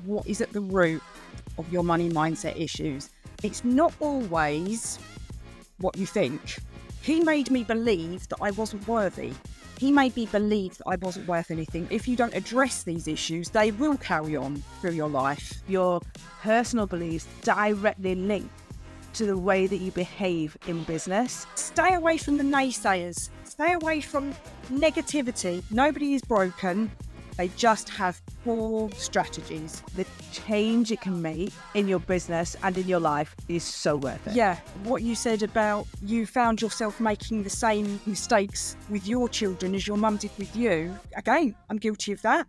what is at the root of your money mindset issues. It's not always what you think. He made me believe that I wasn't worthy. He made me believe that I wasn't worth anything. If you don't address these issues, they will carry on through your life. Your personal beliefs directly link to the way that you behave in business. Stay away from the naysayers. Stay away from negativity. Nobody is broken. They just have poor strategies. The change it can make in your business and in your life is so worth it. Yeah, what you said about you found yourself making the same mistakes with your children as your mum did with you. Again, I'm guilty of that.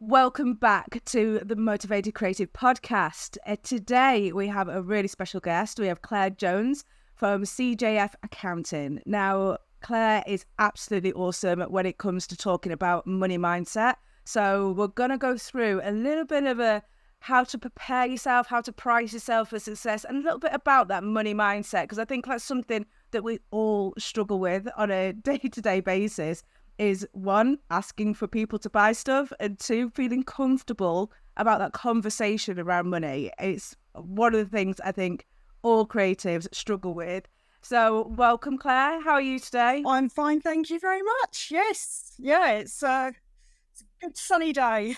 Welcome back to the Motivated Creative Podcast. Today we have a really special guest. We have Claire Jones from CJF Accounting. Now, Claire is absolutely awesome when it comes to talking about money mindset. So we're going to go through a little bit of a how to prepare yourself, how to price yourself for success, and a little bit about that money mindset, because I think that's something that we all struggle with on a day-to-day basis. Is one, asking for people to buy stuff, and two, feeling comfortable about that conversation around money. It's one of the things I think all creatives struggle with. So welcome, Claire. How are you today? I'm fine, thank you very much. Yes. Yeah, it's a good sunny day.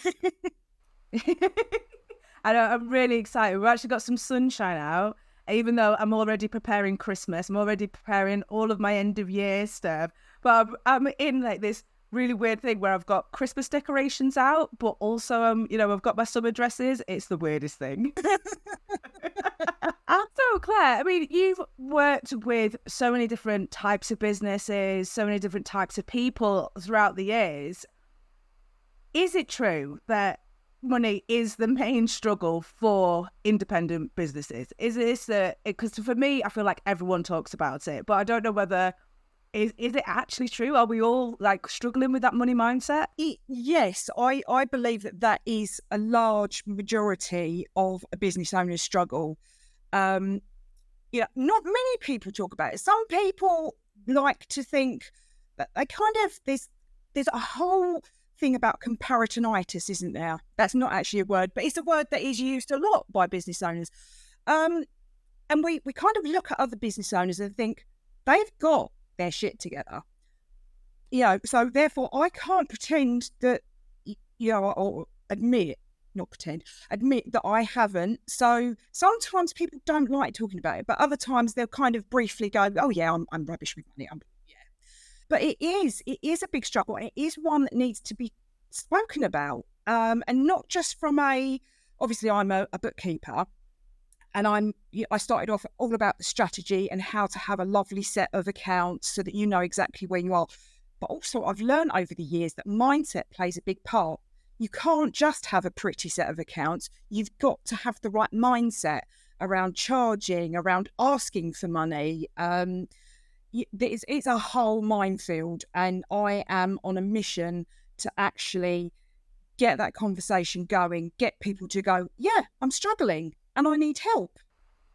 I know, I'm really excited. We've actually got some sunshine out, even though I'm already preparing Christmas. I'm already preparing all of my end of year stuff. But I'm in like this really weird thing where I've got Christmas decorations out, but also I've got my summer dresses. It's the weirdest thing. So Claire, I mean, you've worked with so many different types of businesses, so many different types of people throughout the years. Is it true that money is the main struggle for independent businesses? Is this because for me, I feel like everyone talks about it, but I don't know whether is it actually true? Are we all like struggling with that money mindset? Yes, I believe that is a large majority of a business owner's struggle. Not many people talk about it. Some people like to think that they kind of there's a whole thing about comparatonitis, isn't there? That's not actually a word, but it's a word that is used a lot by business owners. And we kind of look at other business owners and think they've got their shit together. So therefore I can't pretend that, or admit that I haven't. So sometimes people don't like talking about it, but other times they'll kind of briefly go, oh yeah, I'm rubbish with money. But it is a big struggle, and it is one that needs to be spoken about. And not just from obviously I'm a bookkeeper, and I started off all about the strategy and how to have a lovely set of accounts so that you know exactly where you are. But also I've learned over the years that mindset plays a big part. You can't just have a pretty set of accounts. You've got to have the right mindset around charging, around asking for money. It's a whole minefield, and I am on a mission to actually get that conversation going, get people to go, yeah, I'm struggling and I need help.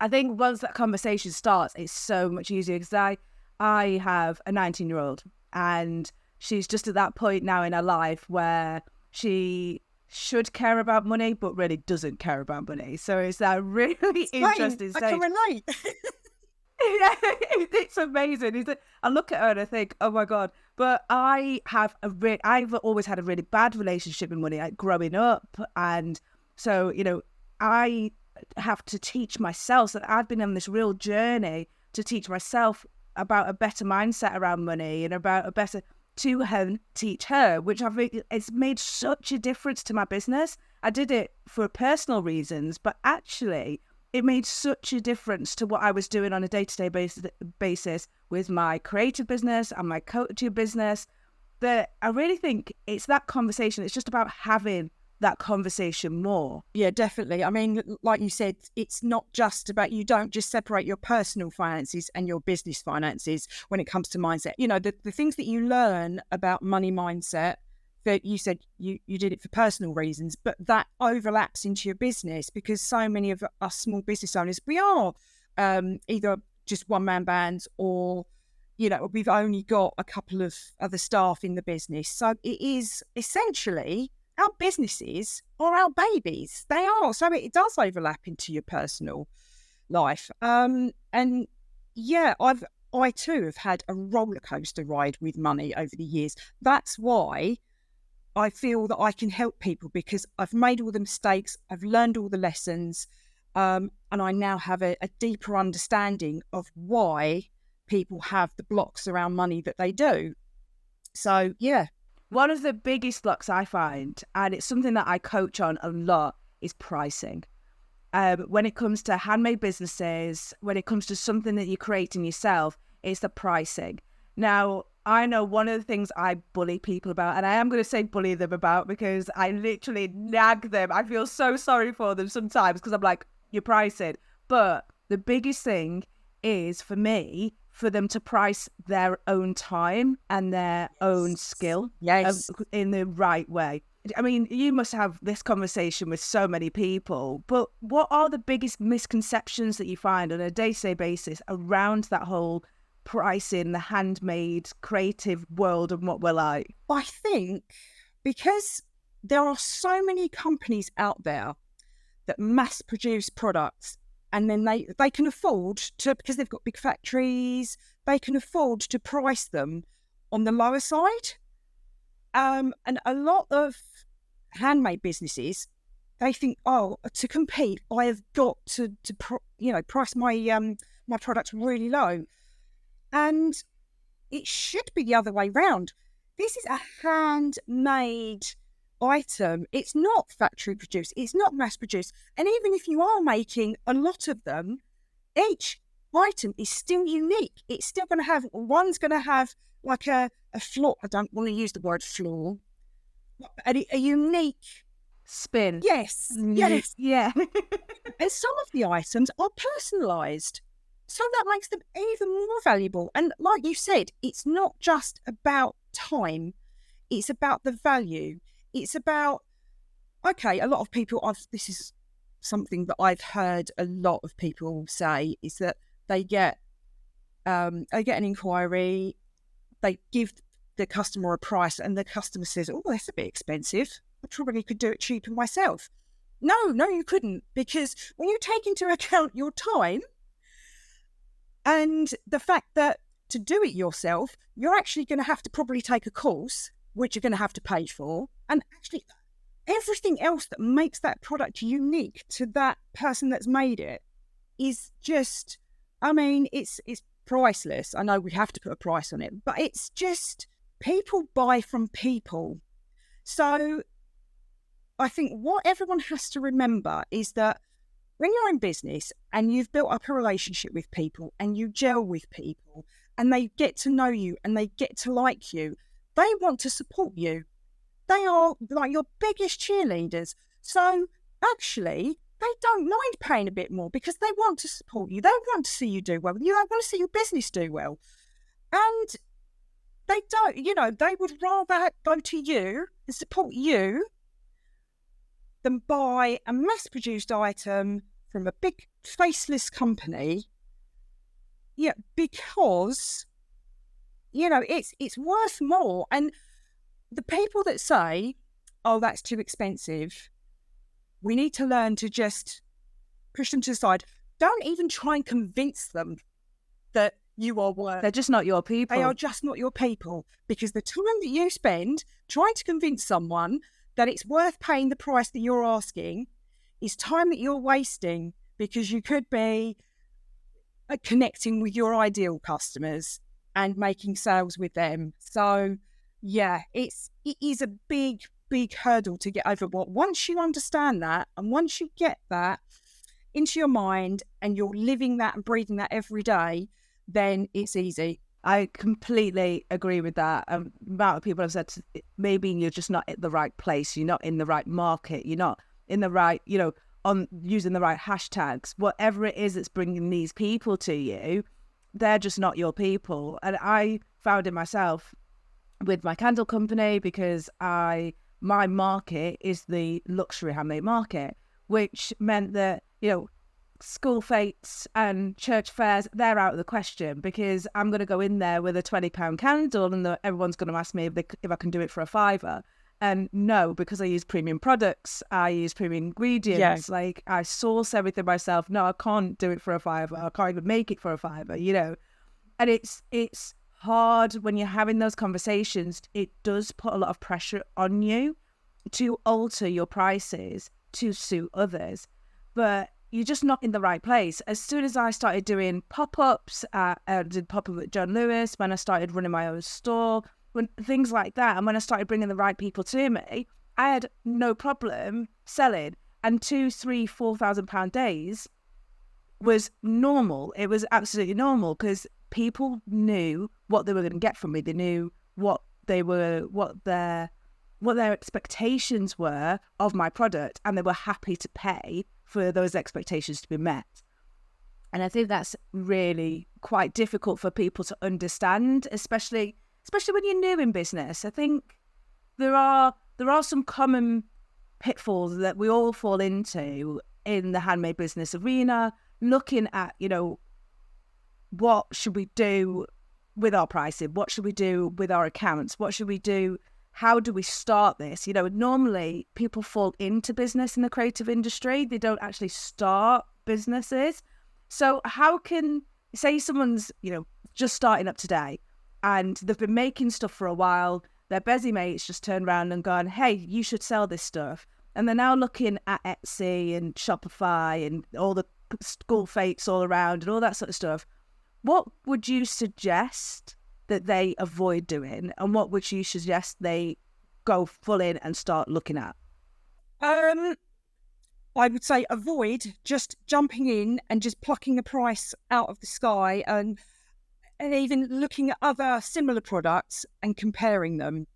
I think once that conversation starts, it's so much easier, because I have a 19-year-old, and she's just at that point now in her life where she should care about money, but really doesn't care about money. So it's that really interesting stage. I can relate. Yeah, it's amazing. I look at her and I think, oh my God. But I've always had a really bad relationship with money, like growing up. And so, I have to teach myself. So I've been on this real journey to teach myself about a better mindset around money and about a better teach her, which I think it's made such a difference to my business. I did it for personal reasons, but actually it made such a difference to what I was doing on a day-to-day basis with my creative business and my coaching business, that I really think it's that conversation. It's just about having that conversation more. Yeah, definitely. I mean, like you said, it's not just about, you don't just separate your personal finances and your business finances when it comes to mindset. The things that you learn about money mindset, that you said you did it for personal reasons, but that overlaps into your business, because so many of us small business owners, we are either just one-man bands, or we've only got a couple of other staff in the business. So it is essentially, our businesses are our babies. They are. So it does overlap into your personal life. And yeah, I too have had a roller coaster ride with money over the years. That's why I feel that I can help people, because I've made all the mistakes, I've learned all the lessons, and I now have a deeper understanding of why people have the blocks around money that they do. So, yeah. One of the biggest blocks I find, and it's something that I coach on a lot, is pricing. When it comes to handmade businesses, when it comes to something that you're creating yourself, it's the pricing. Now, I know one of the things I bully people about, and I am going to say bully them about, because I literally nag them. I feel so sorry for them sometimes, because I'm like, you're pricing. But the biggest thing is, for me, for them to price their own time and their own skill in the right way. I mean, you must have this conversation with so many people, but what are the biggest misconceptions that you find on a day-to-day basis around that whole pricing, the handmade creative world, and what we're like? I think because there are so many companies out there that mass produce products, and then they can afford to, because they've got big factories, they can afford to price them on the lower side. And a lot of handmade businesses, they think, oh, to compete, I have got to price my my products really low. And it should be the other way round. This is a handmade item. It's not factory produced. It's not mass produced. And even if you are making a lot of them, each item is still unique. It's still going to have, one's going to have like a flaw. I don't want to use the word flaw. A unique spin. Yes. Yeah. And some of the items are personalised. So that makes them even more valuable. And like you said, it's not just about time. It's about the value. It's about, okay, a lot of people, this is something that I've heard a lot of people say, is that they get an inquiry, they give the customer a price, and the customer says, oh, that's a bit expensive. I probably could do it cheaper myself. No, you couldn't, because when you take into account your time and the fact that to do it yourself, you're actually going to have to probably take a course, which you're going to have to pay for, and actually everything else that makes that product unique to that person that's made it is just, I mean, it's priceless. I know we have to put a price on it, but it's just, people buy from people. So I think what everyone has to remember is that when you're in business and you've built up a relationship with people and you gel with people and they get to know you and they get to like you, they want to support you. They are like your biggest cheerleaders. So actually, they don't mind paying a bit more because they want to support you. They want to see you do well. You want to see your business do well. And they don't, they would rather go to you and support you than buy a mass-produced item from a big faceless company. Yeah, because, it's worth more. And the people that say, oh, that's too expensive, we need to learn to just push them to the side. Don't even try and convince them that you are worth. They're just not your people. They are just not your people, because the time that you spend trying to convince someone that it's worth paying the price that you're asking is time that you're wasting, because you could be connecting with your ideal customers and making sales with them. So yeah, it is a big hurdle to get over. But once you understand that, and once you get that into your mind and you're living that and breathing that every day, then it's easy. I completely agree with that. The amount of people have said, maybe you're just not at the right place, you're not in the right market, you're not in the right, on using the right hashtags, whatever it is that's bringing these people to you, they're just not your people. And I found it myself with my candle company, because my market is the luxury handmade market, which meant that, school fetes and church fairs, they're out of the question, because I'm going to go in there with a £20 candle and everyone's going to ask me if I can do it for a fiver. And no, because I use premium products, I use premium ingredients, like I source everything myself. No, I can't do it for a fiver. I can't even make it for a fiver, you know. And it's hard when you're having those conversations. It does put a lot of pressure on you to alter your prices to suit others. But you're just not in the right place. As soon as I started doing pop-ups, I did pop-up at John Lewis, when I started running my own store, when things like that, and when I started bringing the right people to me, I had no problem selling. And 2,000, 3,000, £4,000 days was normal. It was absolutely normal, because people knew what they were going to get from me. They knew what their expectations were of my product, and they were happy to pay for those expectations to be met. And I think that's really quite difficult for people to understand, especially when you're new in business. I think there are some common pitfalls that we all fall into in the handmade business arena, looking at, you know, what should we do with our pricing? What should we do with our accounts? What should we do? How do we start this? You know, normally people fall into business in the creative industry. They don't actually start businesses. So how can, say someone's, you know, just starting up today and they've been making stuff for a while, their busy mates just turned around and gone, hey, you should sell this stuff. And they're now looking at Etsy and Shopify and all the school fates all around and all that sort of stuff. What would you suggest that they avoid doing, and what would you suggest they go full in and start looking at? I would say avoid just jumping in and just plucking a price out of the sky, and even looking at other similar products and comparing them,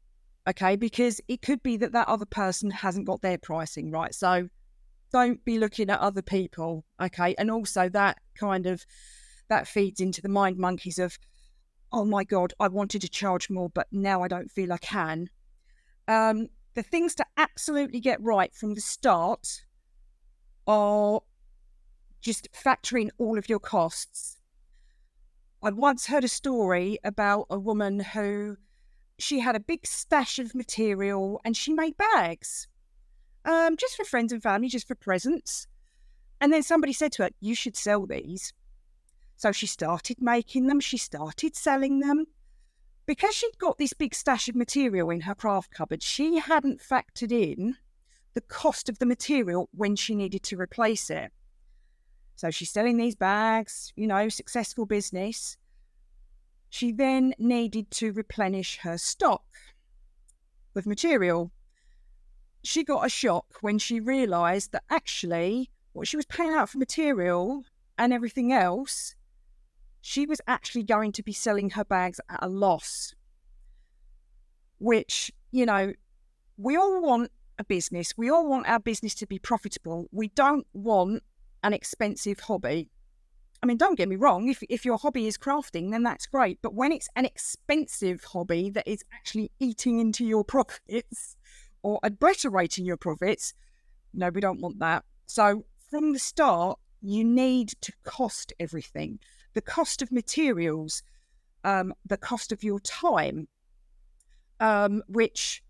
okay? Because it could be that other person hasn't got their pricing right. So don't be looking at other people, okay? And also that feeds into the mind monkeys of, oh my God, I wanted to charge more, but now I don't feel I can. The things to absolutely get right from the start are just factoring all of your costs. I once heard a story about a woman who, she had a big stash of material and she made bags, just for friends and family, just for presents. And then somebody said to her, you should sell these. So she started making them, she started selling them. Because she'd got this big stash of material in her craft cupboard, she hadn't factored in the cost of the material when she needed to replace it. So she's selling these bags, you know, successful business. She then needed to replenish her stock with material. She got a shock when she realised that actually what she was paying out for material and everything else, she was actually going to be selling her bags at a loss. Which, you know, we all want a business. We all want our business to be profitable. We don't want an expensive hobby. I mean, don't get me wrong, if your hobby is crafting, then that's great. But when it's an expensive hobby that is actually eating into your profits or obliterating your profits, no, we don't want that. So from the start, you need to cost everything. The cost of materials, the cost of your time, which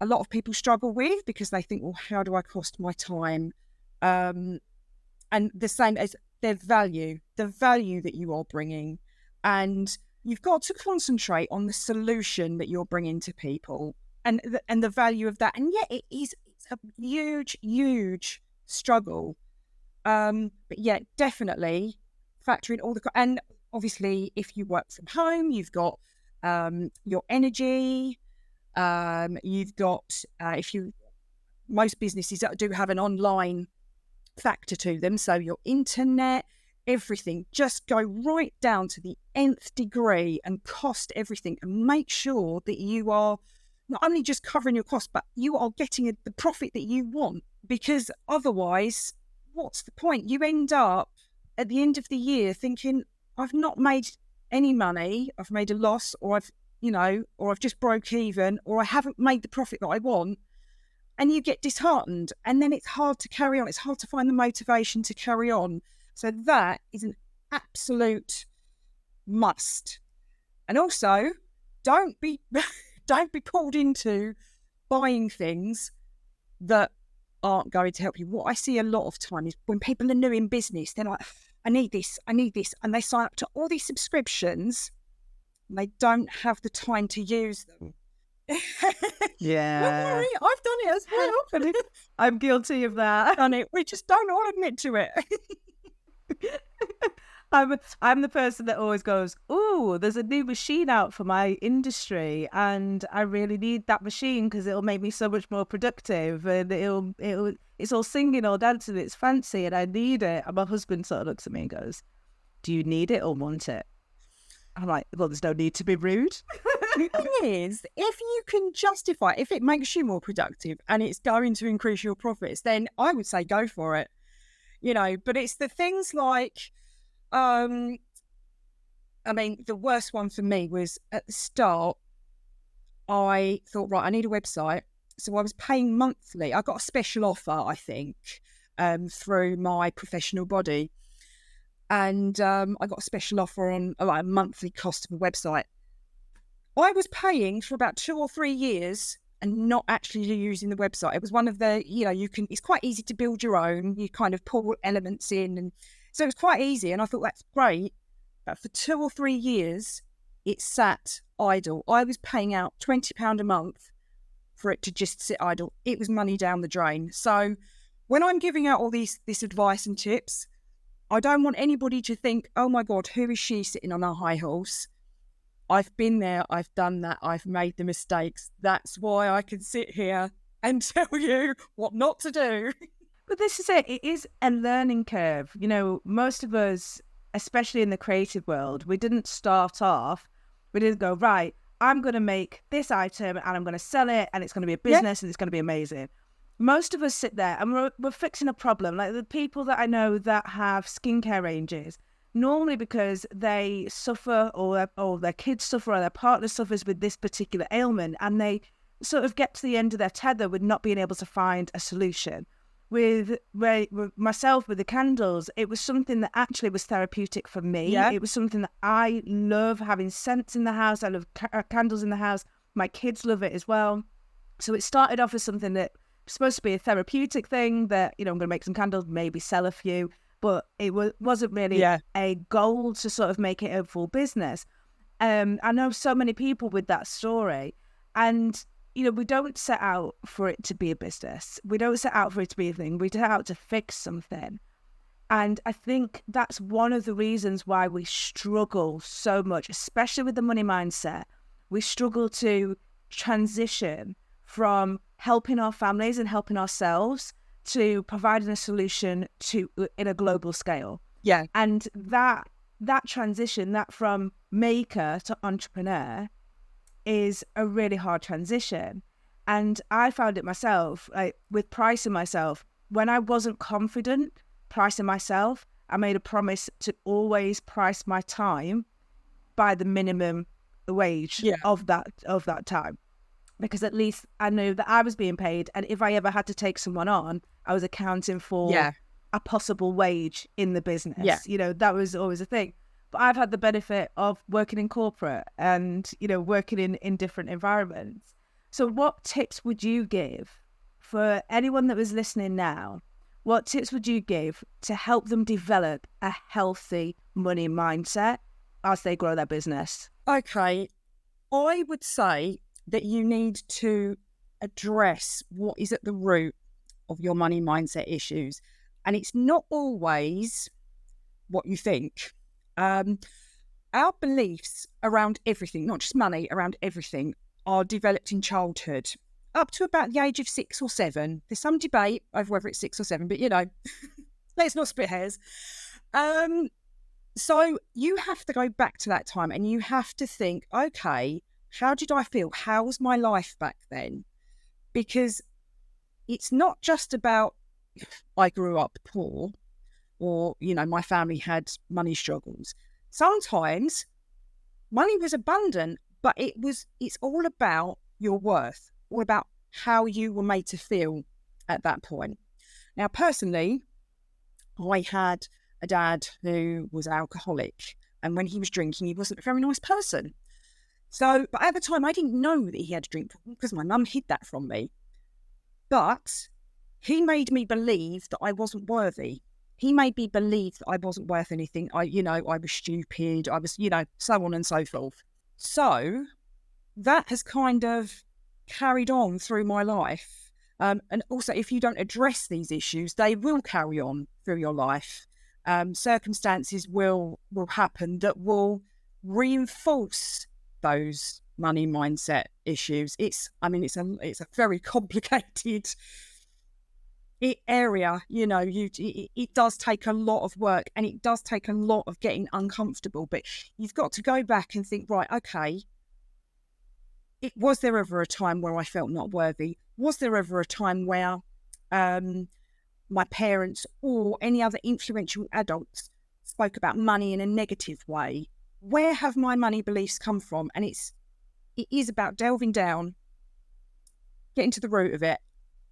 a lot of people struggle with because they think, well, how do I cost my time? And the same as their value, the value that you are bringing. And you've got to concentrate on the solution that you're bringing to people and the value of that. And yet it's a huge, huge struggle. But yeah, definitely factor in all and obviously if you work from home, you've got your energy, you've got, most businesses do have an online factor to them. So your internet, everything, just go right down to the nth degree and cost everything and make sure that you are not only just covering your costs, but you are getting the profit that you want, because otherwise, what's the point? You end up at the end of the year thinking, I've not made any money, I've made a loss, or I've just broke even, or I haven't made the profit that I want. And you get disheartened, and then it's hard to carry on. It's hard to find the motivation to carry on. So that is an absolute must. And also, don't be pulled into buying things that aren't going to help you. What I see a lot of time is when people are new in business, they're like, I need this, and they sign up to all these subscriptions and they don't have the time to use them. Yeah. Don't worry, I've done it as well. I'm guilty of that. I've done it. We just don't all admit to it. I'm the person that always goes, "Ooh, there's a new machine out for my industry, and I really need that machine because it'll make me so much more productive, and it's all singing, all dancing, it's fancy, and I need it." And my husband sort of looks at me and goes, "Do you need it or want it?" I'm like, "Well, there's no need to be rude." The thing is, if you can justify it, if it makes you more productive and it's going to increase your profits, then I would say go for it. But it's the things like, I mean, the worst one for me was at the start, I thought, right, I need a website. So I was paying monthly. I got a special offer, I think, through my professional body. And I got a special offer on a monthly cost of a website. I was paying for about 2 or 3 years and not actually using the website. It was one of the, it's quite easy to build your own. You kind of pull elements in. And so it was quite easy. And I thought, that's great. But for 2 or 3 years, it sat idle. I was paying out £20 a month for it to just sit idle. It was money down the drain. So when I'm giving out all this advice and tips, I don't want anybody to think, oh my God, who is she sitting on a high horse? I've been there, I've done that, I've made the mistakes. That's why I can sit here and tell you what not to do. But this is it. It is a learning curve. Most of us, especially in the creative world, we didn't start off, we didn't go, right, I'm going to make this item and I'm going to sell it and it's going to be a business and it's going to be amazing. Most of us sit there and we're fixing a problem. Like the people that I know that have skincare ranges, normally because they suffer or their kids suffer or their partner suffers with this particular ailment, and they sort of get to the end of their tether with not being able to find a solution. With myself, with the candles, it was something that actually was therapeutic for me. Yeah. It was something that I love, having scents in the house. I love candles in the house. My kids love it as well. So it started off as something that was supposed to be a therapeutic thing that, I'm going to make some candles, maybe sell a few. But it wasn't really a goal to sort of make it a full business. I know so many people with that story. And, we don't set out for it to be a business. We don't set out for it to be a thing. We set out to fix something. And I think that's one of the reasons why we struggle so much, especially with the money mindset. We struggle to transition from helping our families and helping ourselves to providing a solution in a global scale. Yeah. And that transition, that from maker to entrepreneur, is a really hard transition. And I found it myself, like with pricing myself, when I wasn't confident pricing myself, I made a promise to always price my time by the minimum wage of that time. Because at least I knew that I was being paid, and if I ever had to take someone on, I was accounting for a possible wage in the business. Yeah. That was always a thing. But I've had the benefit of working in corporate and, working in different environments. So what tips would you give for anyone that was listening now? What tips would you give to help them develop a healthy money mindset as they grow their business? Okay. I would say that you need to address what is at the root of your money mindset issues. And it's not always what you think. Our beliefs around everything, not just money, around everything, are developed in childhood up to about the age of 6 or 7. There's some debate over whether it's 6 or 7, but let's not split hairs. So you have to go back to that time and you have to think, okay, how did I feel? How was my life back then? Because it's not just about I grew up poor or, my family had money struggles. Sometimes money was abundant, but it's all about your worth, all about how you were made to feel at that point. Now, personally, I had a dad who was alcoholic. And when he was drinking, he wasn't a very nice person. So, but at the time, I didn't know that he had a drink problem because my mum hid that from me. But he made me believe that I wasn't worthy. He made me believe that I wasn't worth anything. I was stupid. I was, so on and so forth. So that has kind of carried on through my life. And also, if you don't address these issues, they will carry on through your life. Circumstances will happen that will reinforce those money mindset issues. It's a very complicated area. It does take a lot of work, and it does take a lot of getting uncomfortable. But you've got to go back and think, right, okay, was there ever a time where I felt not worthy? Was there ever a time where my parents or any other influential adults spoke about money in a negative way? Where have my money beliefs come from? And it is about delving down, getting to the root of it,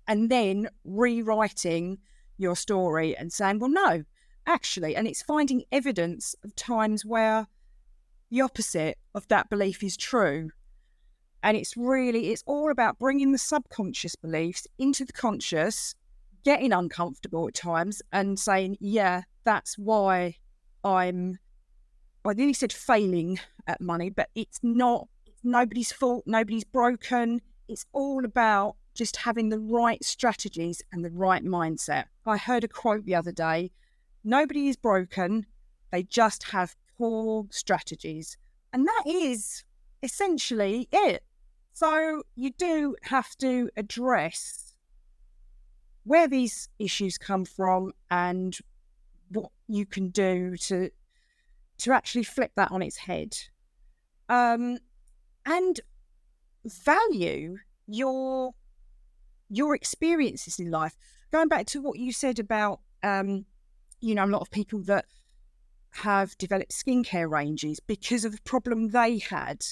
and then rewriting your story and saying, well, no, actually, and it's finding evidence of times where the opposite of that belief is true. And it's all about bringing the subconscious beliefs into the conscious, getting uncomfortable at times and saying, yeah, that's why I nearly said failing at money, but it's not. It's nobody's fault. Nobody's broken. It's all about just having the right strategies and the right mindset. I heard a quote the other day: nobody is broken. They just have poor strategies. And that is essentially it. So you do have to address where these issues come from and what you can do to actually flip that on its head, and value your experiences in life. Going back to what you said about, a lot of people that have developed skincare ranges because of the problem they had.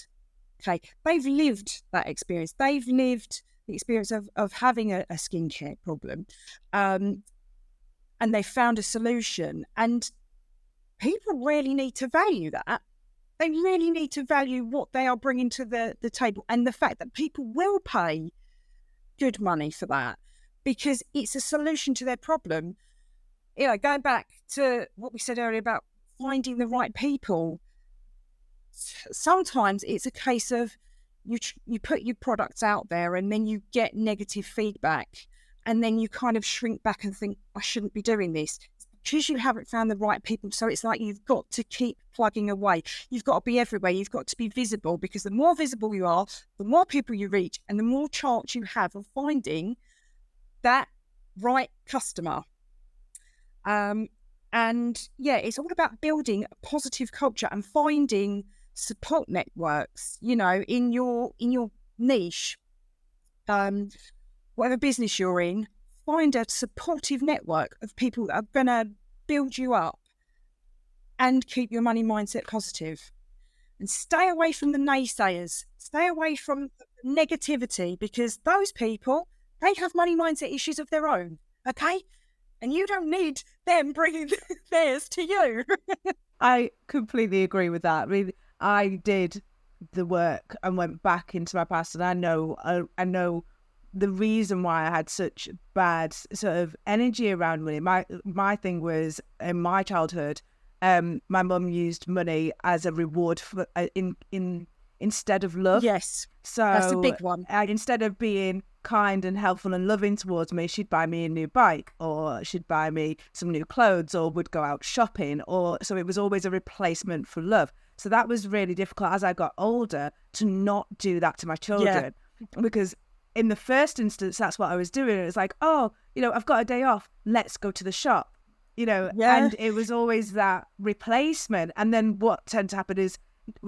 Okay, they've lived that experience. They've lived the experience of having a skincare problem, and they found a solution. And people really need to value that. They really need to value what they are bringing to the table, and the fact that people will pay good money for that because it's a solution to their problem. Going back to what we said earlier about finding the right people, sometimes it's a case of you put your products out there and then you get negative feedback, and then you kind of shrink back and think, I shouldn't be doing this. Because you haven't found the right people. So it's like you've got to keep plugging away. You've got to be everywhere. You've got to be visible, because the more visible you are, the more people you reach, and the more chance you have of finding that right customer. And yeah, it's all about building a positive culture and finding support networks, in your niche, whatever business you're in. Find a supportive network of people that are going to build you up and keep your money mindset positive. And stay away from the naysayers. Stay away from negativity, because those people, they have money mindset issues of their own, okay? And you don't need them bringing theirs to you. I completely agree with that. I mean, I did the work and went back into my past, and I know the reason why I had such bad sort of energy around money. My thing was, in my childhood, my mum used money as a reward for instead of love. Yes, so that's a big one. Instead of being kind and helpful and loving towards me, she'd buy me a new bike, or she'd buy me some new clothes, or would go out shopping, so it was always a replacement for love. So that was really difficult as I got older to not do that to my children, because in the first instance, that's what I was doing. It was like, oh, I've got a day off, let's go to the shop, and it was always that replacement. And then what tended to happen is,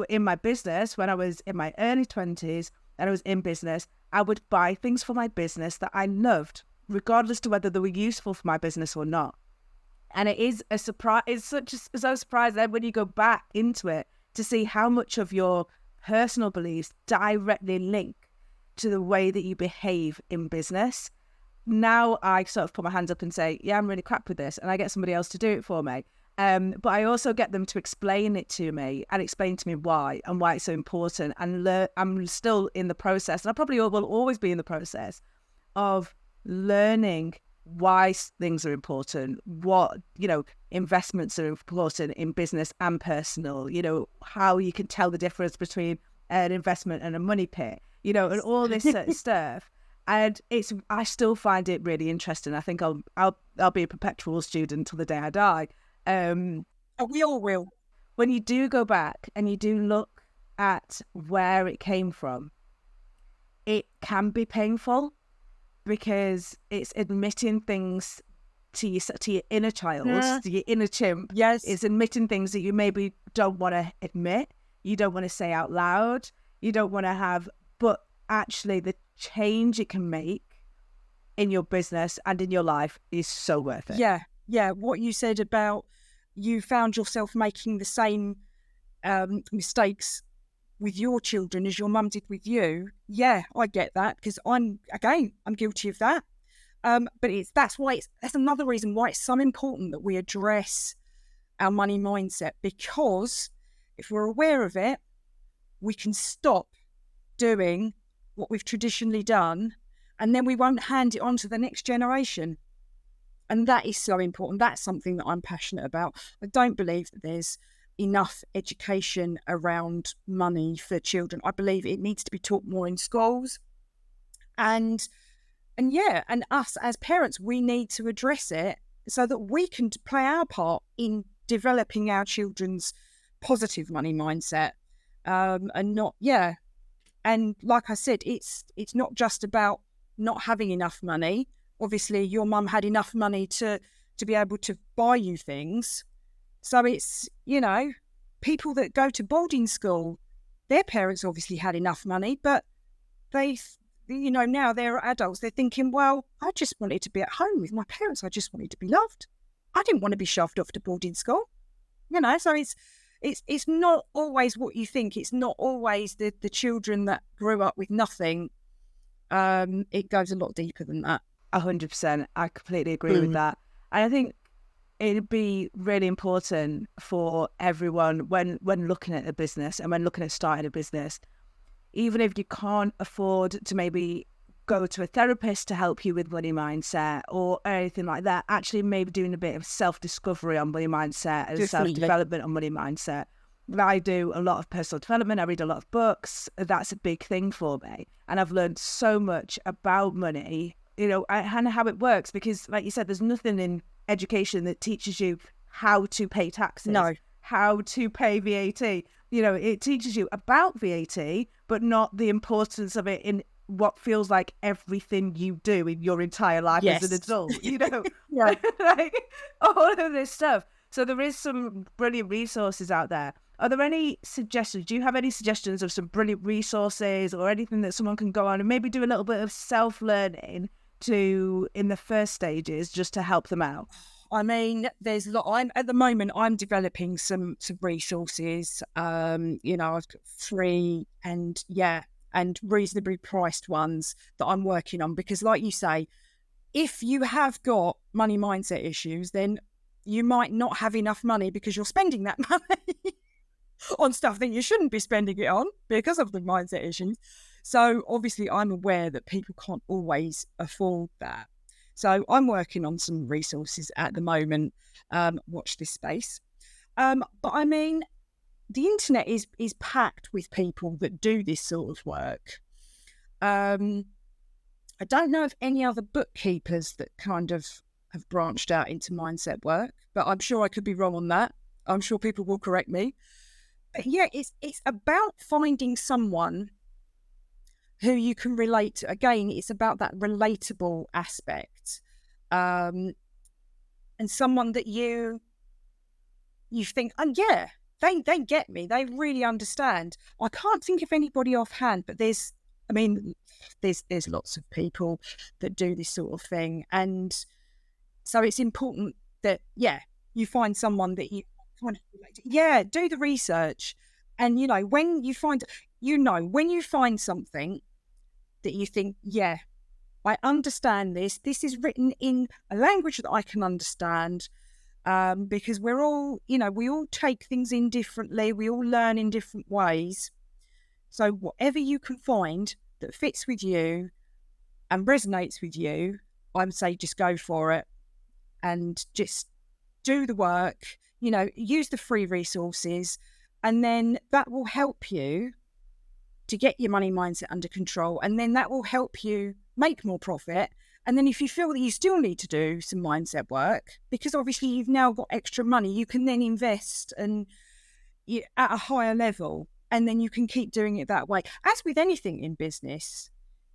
in my business, when I was in my early 20s and I was in business, I would buy things for my business that I loved, regardless to whether they were useful for my business or not. And it is a surprise. It's so surprising when you go back into it to see how much of your personal beliefs directly link to the way that you behave in business. Now I sort of put my hands up and say, yeah, I'm really crap with this, and I get somebody else to do it for me. But I also get them to explain it to me and explain to me why and why it's so important. And I'm still in the process, and I probably will always be in the process of learning why things are important, what, investments are important in business and personal, how you can tell the difference between an investment and a money pit, and all this sort of stuff. And I still find it really interesting. I think I'll be a perpetual student until the day I die. We all will. When you do go back and you do look at where it came from, it can be painful, because it's admitting things to your inner child, to your inner chimp. Yes. It's admitting things that you maybe don't want to admit, you don't want to say out loud, you don't want to have, but actually the change it can make in your business and in your life is so worth it. Yeah. What you said about you found yourself making the same mistakes with your children as your mum did with you. Yeah, I get that, because I'm guilty of that. But that's another reason why it's so important that we address our money mindset, because if we're aware of it, we can stop doing what we've traditionally done, and then we won't hand it on to the next generation. And that is so important. That's something that I'm passionate about. I don't believe that there's enough education around money for children. I believe it needs to be taught more in schools. And us as parents, we need to address it so that we can play our part in developing our children's positive money mindset. And like I said, it's not just about not having enough money. Obviously, your mum had enough money to be able to buy you things. So it's, people that go to boarding school, their parents obviously had enough money, but they, now they're adults. They're thinking, well, I just wanted to be at home with my parents. I just wanted to be loved. I didn't want to be shoved off to boarding school. So it's not always what you think. It's not always the children that grew up with nothing. It goes a lot deeper than that. 100%. I completely agree with that. And I think it'd be really important for everyone when looking at a business and when looking at starting a business, even if you can't afford to maybe go to a therapist to help you with money mindset or anything like that, actually maybe doing a bit of self-discovery on money mindset and self-development on money mindset. I do a lot of personal development. I read a lot of books. That's a big thing for me. And I've learned so much about money, and how it works, because like you said, there's nothing in education that teaches you how to pay taxes, how to pay VAT. It teaches you about VAT, but not the importance of it in what feels like everything you do in your entire life as an adult, like all of this stuff. So there is some brilliant resources out there. Are there any suggestions? Do you have any suggestions of some brilliant resources or anything that someone can go on and maybe do a little bit of self-learning in the first stages just to help them out? I mean, there's a lot. At the moment, I'm developing some resources. I've got free and reasonably priced ones that I'm working on, because like you say, if you have got money mindset issues, then you might not have enough money because you're spending that money on stuff that you shouldn't be spending it on because of the mindset issues. So obviously I'm aware that people can't always afford that. So I'm working on some resources at the moment. Watch this space. But I mean, the internet is packed with people that do this sort of work. I don't know of any other bookkeepers that kind of have branched out into mindset work, but I'm sure I could be wrong on that. I'm sure people will correct me. But yeah, it's about finding someone who you can relate to. Again, it's about that relatable aspect, and someone that you think, oh yeah, they get me. They really understand. I can't think of anybody offhand, but there's lots of people that do this sort of thing, and so it's important that you find someone that you kind of relate to. Yeah, do the research, and when you find something that you think, I understand this. This is written in a language that I can understand. because we're all, we all take things in differently. We all learn in different ways. So whatever you can find that fits with you and resonates with you, I would say just go for it and just do the work, use the free resources, and then that will help you to get your money mindset under control. And then that will help you make more profit. And then if you feel that you still need to do some mindset work, because obviously you've now got extra money, you can then invest and at a higher level, and then you can keep doing it that way. As with anything in business,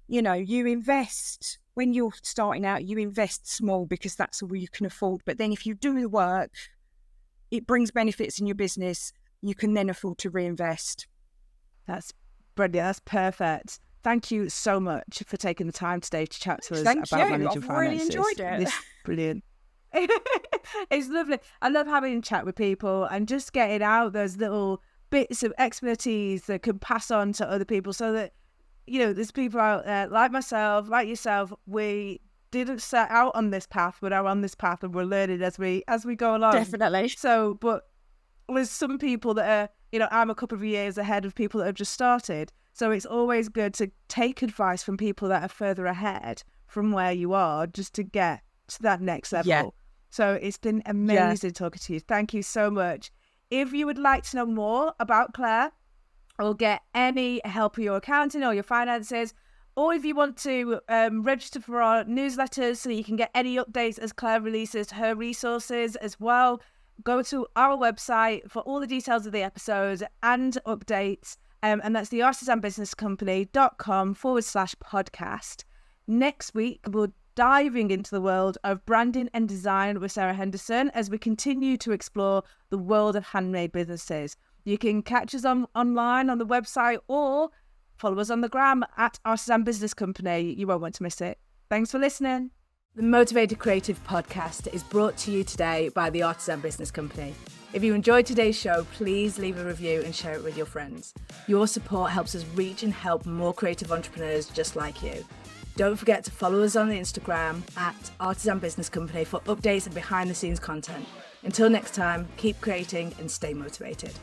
you invest when you're starting out, you invest small because that's all you can afford. But then if you do the work, it brings benefits in your business. You can then afford to reinvest. That's brilliant. That's perfect. Thank you so much for taking the time today to chat to us about managing finances. I've really enjoyed it. This is brilliant. It's lovely. I love having a chat with people and just getting out those little bits of expertise that can pass on to other people, so that there's people out there like myself, like yourself. We didn't set out on this path, but are on this path, and we're learning as we go along. Definitely. So, but there's some people that are, I'm a couple of years ahead of people that have just started. So it's always good to take advice from people that are further ahead from where you are, just to get to that next level. Yeah. So it's been amazing talking to you. Thank you so much. If you would like to know more about Claire, or get any help with your accounting or your finances, or if you want to register for our newsletters so you can get any updates as Claire releases her resources as well, go to our website for all the details of the episodes and updates. And that's the artisanbusinesscompany.com/podcast. Next week, we're diving into the world of branding and design with Sarah Henderson as we continue to explore the world of handmade businesses. You can catch us online on the website, or follow us on the gram at Artisan Business Company. You won't want to miss it. Thanks for listening. The Motivated Creative Podcast is brought to you today by the Artisan Business Company. If you enjoyed today's show, please leave a review and share it with your friends. Your support helps us reach and help more creative entrepreneurs just like you. Don't forget to follow us on the Instagram at Artisan Business Company for updates and behind the scenes content. Until next time, keep creating and stay motivated.